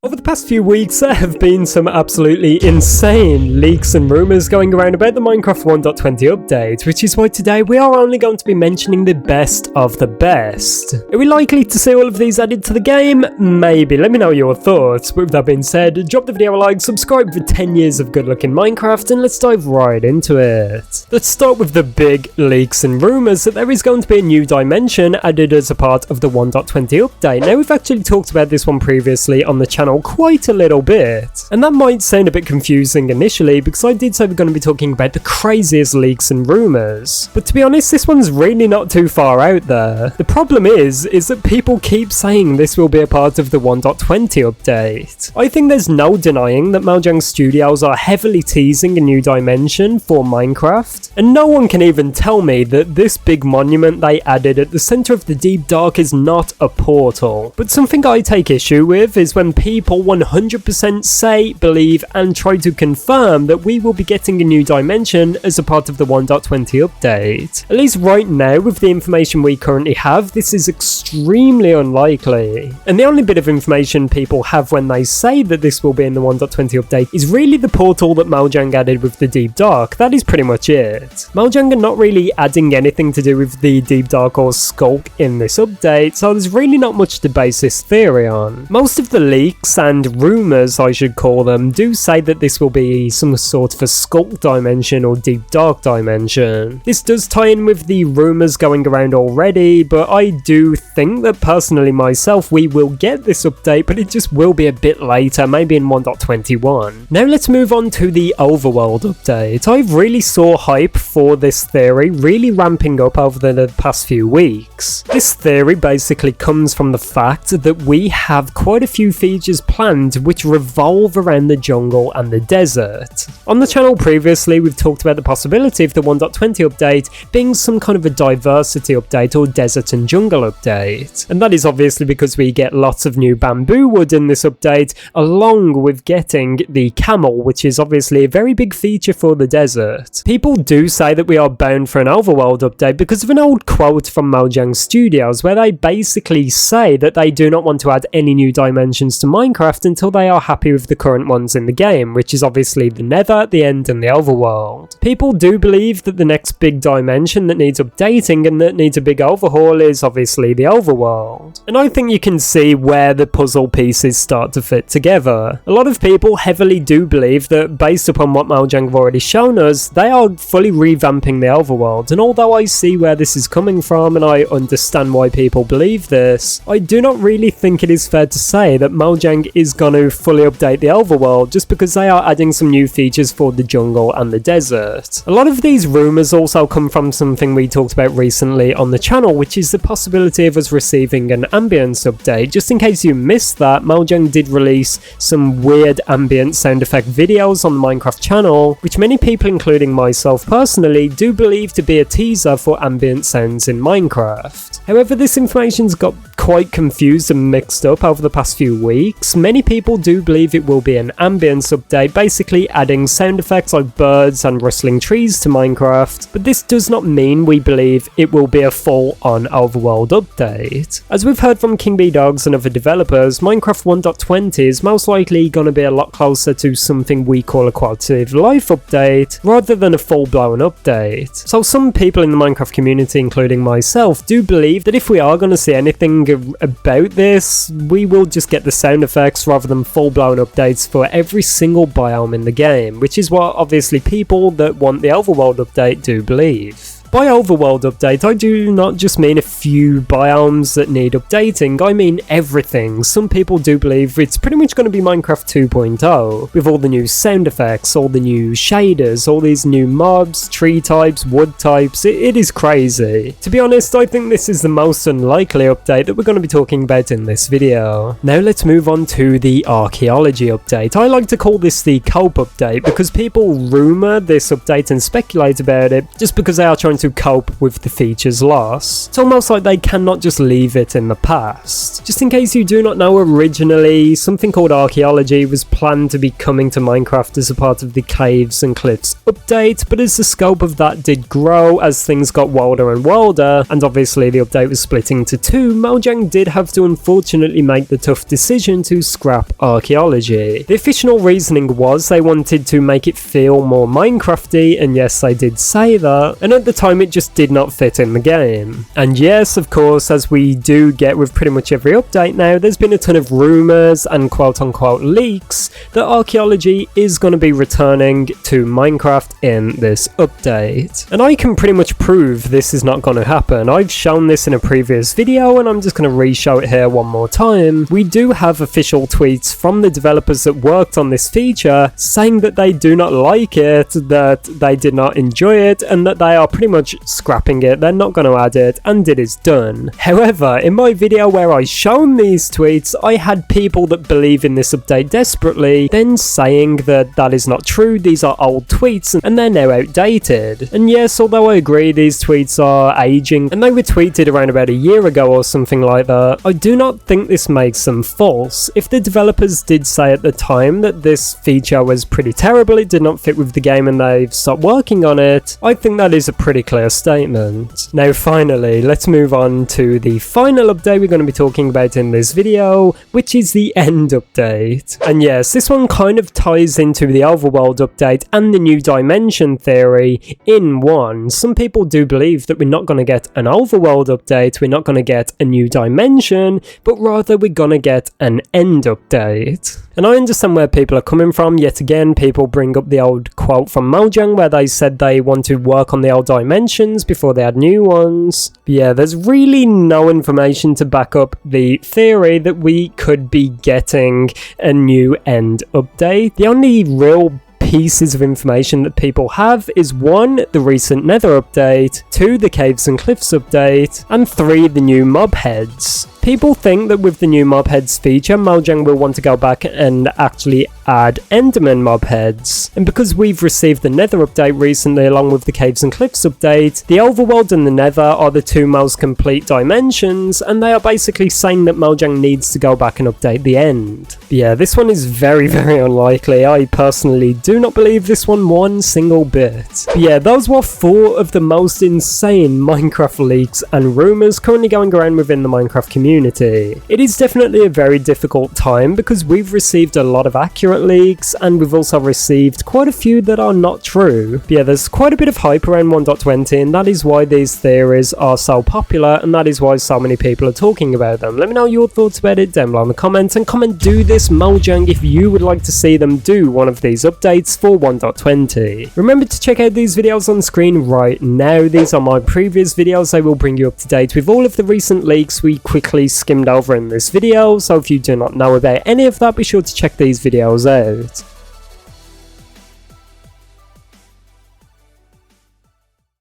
Over the past few weeks, there have been some absolutely insane leaks and rumours going around about the Minecraft 1.20 update, which is why today we are only going to be mentioning the best of the best. Are we likely to see all of these added to the game? Maybe. Let me know your thoughts. But with that being said, drop the video a like, subscribe for 10 years of good luck in Minecraft, and let's dive right into it. Let's start with the big leaks and rumours that there is going to be a new dimension added as a part of the 1.20 update. Now, we've actually talked about this one previously on the channel quite a little bit, and that might sound a bit confusing initially because I did say we're going to be talking about the craziest leaks and rumours, but to be honest, this one's really not too far out there. The problem is that people keep saying this will be a part of the 1.20 update. I think there's no denying that Mojang Studios are heavily teasing a new dimension for Minecraft, and no one can even tell me that this big monument they added at the centre of the Deep Dark is not a portal. But something I take issue with is when people 100% say, believe, and try to confirm that we will be getting a new dimension as a part of the 1.20 update. At least right now, with the information we currently have, this is extremely unlikely. And the only bit of information people have when they say that this will be in the 1.20 update is really the portal that Mojang added with the Deep Dark. That is pretty much it. Mojang are not really adding anything to do with the Deep Dark or Skulk in this update, so there's really not much to base this theory on. Most of the leaks and rumours, I should call them, do say that this will be some sort of a Skulk dimension or Deep Dark dimension. This does tie in with the rumours going around already, but I do think that personally myself we will get this update, but it just will be a bit later, maybe in 1.21. Now let's move on to the overworld update. I really saw hype for this theory really ramping up over the past few weeks. This theory basically comes from the fact that we have quite a few features planned which revolve around the jungle and the desert. On the channel previously we've talked about the possibility of the 1.20 update being some kind of a diversity update or desert and jungle update, and that is obviously because we get lots of new bamboo wood in this update along with getting the camel, which is obviously a very big feature for the desert. People do say that we are bound for an overworld update because of an old quote from Mojang Studios where they basically say that they do not want to add any new dimensions to Minecraft until they are happy with the current ones in the game, which is obviously the Nether, the End, and the Overworld. People do believe that the next big dimension that needs updating and that needs a big overhaul is obviously the Overworld. And I think you can see where the puzzle pieces start to fit together. A lot of people heavily do believe that based upon what Mojang have already shown us, they are fully revamping the Overworld, and although I see where this is coming from and I understand why people believe this, I do not really think it is fair to say that Mojang is going to fully update the overworld just because they are adding some new features for the jungle and the desert. A lot of these rumours also come from something we talked about recently on the channel, which is the possibility of us receiving an ambience update. Just in case you missed that, Mojang did release some weird ambient sound effect videos on the Minecraft channel, which many people, including myself personally, do believe to be a teaser for ambient sounds in Minecraft. However, this information's got quite confused and mixed up over the past few weeks. Many people do believe it will be an ambience update, basically adding sound effects like birds and rustling trees to Minecraft, but this does not mean we believe it will be a full-on overworld update. As we've heard from King B Dogs and other developers, Minecraft 1.20 is most likely going to be a lot closer to something we call a quality of life update, rather than a full-blown update. So some people in the Minecraft community, including myself, do believe that if we are going to see anything about this, we will just get the sound effects rather than full-blown updates for every single biome in the game, which is what obviously people that want the overworld update do believe. By overworld update, I do not just mean a few biomes that need updating, I mean everything. Some people do believe it's pretty much going to be Minecraft 2.0, with all the new sound effects, all the new shaders, all these new mobs, tree types, wood types. It is crazy. To be honest, I think this is the most unlikely update that we're going to be talking about in this video. Now let's move on to the archaeology update. I like to call this the cope update because people rumour this update and speculate about it just because they are trying want to cope with the feature's loss. It's almost like they cannot just leave it in the past. Just in case you do not know, originally something called archaeology was planned to be coming to Minecraft as a part of the Caves and Cliffs update, but as the scope of that did grow as things got wilder and wilder, and obviously the update was split into two, Mojang did have to unfortunately make the tough decision to scrap archaeology. The official reasoning was they wanted to make it feel more Minecrafty, and yes, they did say that, and at the time it just did not fit in the game. And yes, of course, as we do get with pretty much every update now, there's been a ton of rumours and quote-unquote leaks that archaeology is going to be returning to Minecraft in this update. And I can pretty much prove this is not going to happen. I've shown this in a previous video and I'm just going to re-show it here one more time. We do have official tweets from the developers that worked on this feature saying that they do not like it, that they did not enjoy it, and that they are pretty much scrapping it. They're not going to add it, and it is done. However, in my video where I shown these tweets, I had people that believe in this update desperately then saying that that is not true, these are old tweets and they're now outdated. And yes, although I agree these tweets are aging and they were tweeted around about a year ago or something like that, I do not think this makes them false. If the developers did say at the time that this feature was pretty terrible, it did not fit with the game and they've stopped working on it, I think that is a pretty clear statement. Now finally, let's move on to the final update we're going to be talking about in this video, which is the end update. And yes, this one kind of ties into the overworld update and the new dimension theory in one. Some people do believe that we're not going to get an overworld update, we're not going to get a new dimension, but rather we're going to get an end update. And I understand where people are coming from. Yet again, people bring up the old quote from Mojang where they said they want to work on the old dimensions before they add new ones. But yeah, there's really no information to back up the theory that we could be getting a new end update. The only real pieces of information that people have is 1, the recent Nether update, 2, the Caves and Cliffs update, and 3, the new mob heads. People think that with the new mob heads feature, Mojang will want to go back and actually add Enderman mob heads. And because we've received the Nether update recently along with the Caves and Cliffs update, the overworld and the Nether are the two most complete dimensions, and they are basically saying that Mojang needs to go back and update the end. But yeah, this one is very, very unlikely. I personally do not believe this one single bit. But yeah, those were 4 of the most insane Minecraft leaks and rumours currently going around within the Minecraft community. It is definitely a very difficult time because we've received a lot of accurate leaks and we've also received quite a few that are not true. But yeah, there's quite a bit of hype around 1.20 and that is why these theories are so popular and that is why so many people are talking about them. Let me know your thoughts about it down below in the comments, and comment do this Mojang if you would like to see them do one of these updates for 1.20. Remember to check out these videos on screen right now. These are my previous videos. I will bring you up to date with all of the recent leaks we quickly skimmed over in this video, so if you do not know about any of that, be sure to check these videos out.